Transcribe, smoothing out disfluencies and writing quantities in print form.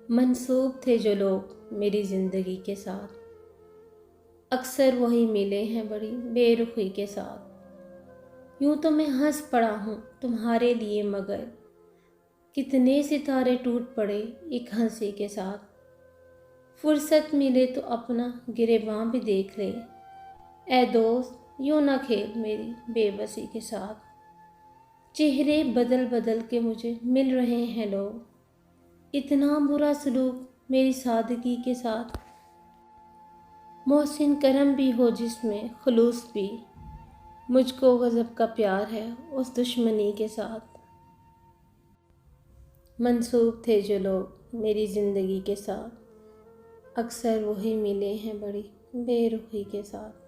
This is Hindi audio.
मंसूब थे जो लोग मेरी ज़िंदगी के साथ, अक्सर वही मिले हैं बड़ी बेरुखी के साथ। यूं तो मैं हंस पड़ा हूँ तुम्हारे लिए, मगर कितने सितारे टूट पड़े एक हंसी के साथ। फुर्सत मिले तो अपना गिरेबां भी देख ले, ए दोस्त यूं ना खेल मेरी बेबसी के साथ। चेहरे बदल बदल के मुझे मिल रहे हैं लोग, इतना बुरा सलूक मेरी सादगी के साथ। मोहसिन करम भी हो जिसमें खुलूस भी, मुझको गज़ब का प्यार है उस दुश्मनी के साथ। मंसूब थे जो लोग मेरी ज़िंदगी के साथ, अक्सर वही मिले हैं बड़ी बेरुखी के साथ।